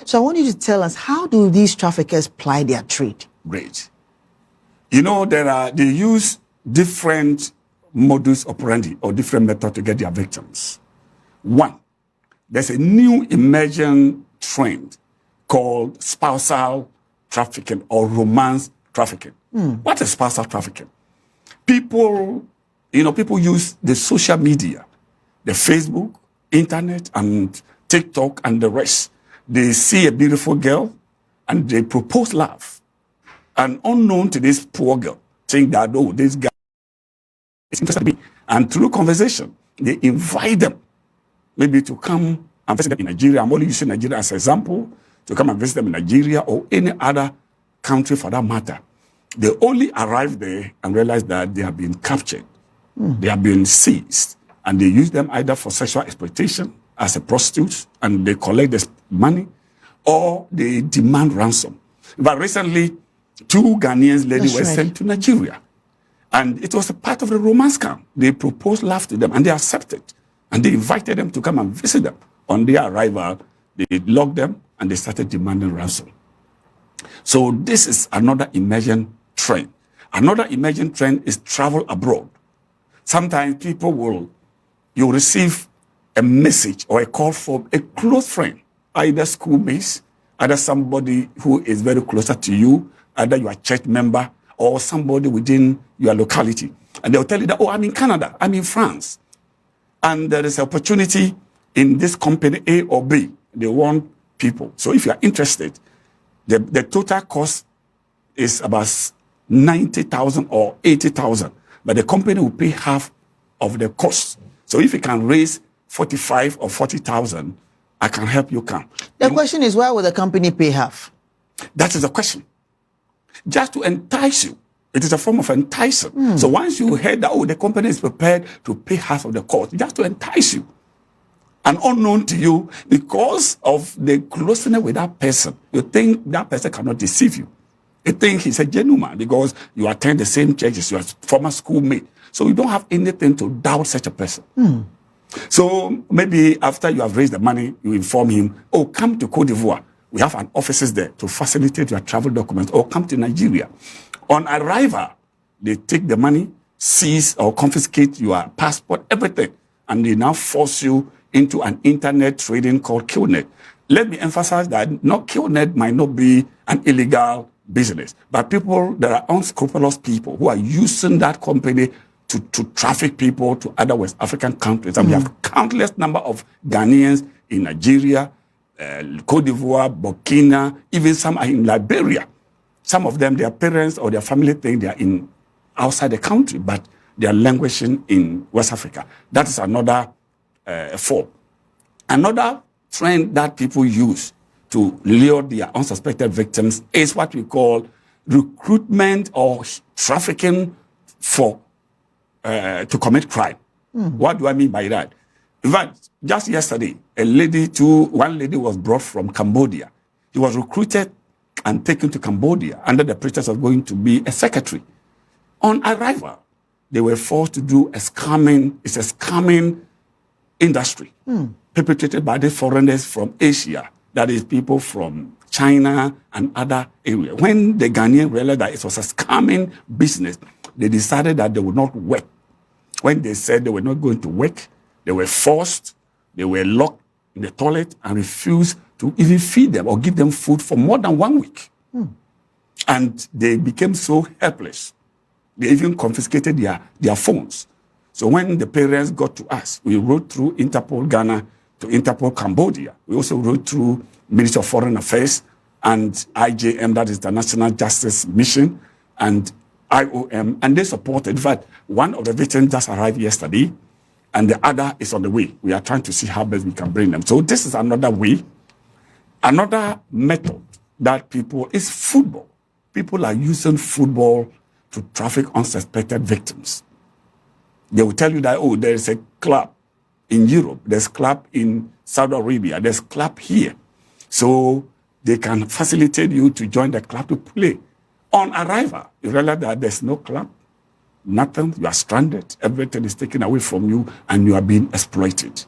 So I want you to tell us, how do these traffickers ply their trade? Great. You know, they use different modus operandi or different methods to get their victims. One, there's a new emerging trend called spousal trafficking or romance trafficking. What is spousal trafficking? People use the social media, the Facebook, internet, and TikTok, and the rest. They see a beautiful girl, and they propose love. And unknown to this poor girl, think that, oh, this guy is interested in me. And through conversation, they invite them maybe to come and visit them in Nigeria. I'm only using Nigeria as an example, to come and visit them in Nigeria or any other country for that matter. They only arrive there and realize that they have been captured. They have been seized. And they use them either for sexual exploitation as a prostitute, and they collect this money, or they demand ransom. But recently, 2 Ghanaian ladies were sent to Nigeria. And it was a part of the romance scam. They proposed love to them, and they accepted. And they invited them to come and visit them. On their arrival, they locked them, and they started demanding ransom. So this is another emerging trend. Another emerging trend is travel abroad. Sometimes you'll receive a message or a call from a close friend, either schoolmates, either somebody who is very closer to you, either your church member or somebody within your locality. And they'll tell you that, oh, I'm in Canada, I'm in France. And there is an opportunity in this company A or B. They want people. So if you are interested, the total cost is about 90,000 or 80,000. But the company will pay half of the cost. So if you can raise 45 or 40,000, I can help you come. The question is, why will the company pay half? That is the question. Just to entice you. It is a form of enticing. So once you heard that, oh, the company is prepared to pay half of the cost, just to entice you. And unknown to you, because of the closeness with that person, you think that person cannot deceive you. You think he's a gentleman because you attend the same churches, you are former schoolmate. So you don't have anything to doubt such a person. So maybe after you have raised the money, you inform him, oh, come to Cote d'Ivoire. We have an offices there to facilitate your travel documents, or come to Nigeria. On arrival, they take the money, seize or confiscate your passport, everything. And they now force you into an internet trading called Killnet. Let me emphasize that Killnet might not be an illegal business, but people, there are unscrupulous people who are using that company to traffic people to other West African countries. And we have countless number of Ghanaians in Nigeria, Cote d'Ivoire, Burkina, even some are in Liberia. Some of them, their parents or their family think they are outside the country, but they are languishing in West Africa. That is another form. Another trend that people use to lure their unsuspected victims is what we call recruitment or trafficking to commit crime. What do I mean by that? In fact, just yesterday, one lady was brought from Cambodia. He was recruited and taken to Cambodia under the pretense of going to be a secretary. On arrival, they were forced to do a scamming industry perpetrated by the foreigners from Asia, that is people from China and other areas. When the Ghanaians realized that it was a scamming business, they decided that they would not work. When they said they were not going to work, they were forced, they were locked in the toilet and refused to even feed them or give them food for more than 1 week. And they became so helpless. They even confiscated their phones. So when the parents got to us, we wrote through Interpol Ghana to Interpol Cambodia. We also wrote through Ministry of Foreign Affairs and IJM, that is the National Justice Mission, and IOM, and they supported. In fact, one of the victims just arrived yesterday, and the other is on the way. We are trying to see how best we can bring them. So this is another way. Another method that is football. People are using football to traffic unsuspected victims. They will tell you that, oh, there is a club in Europe, there's a club in Saudi Arabia, there's a club here. So they can facilitate you to join the club to play. On arrival, you realize that there's no club, nothing, you are stranded, everything is taken away from you, and you are being exploited.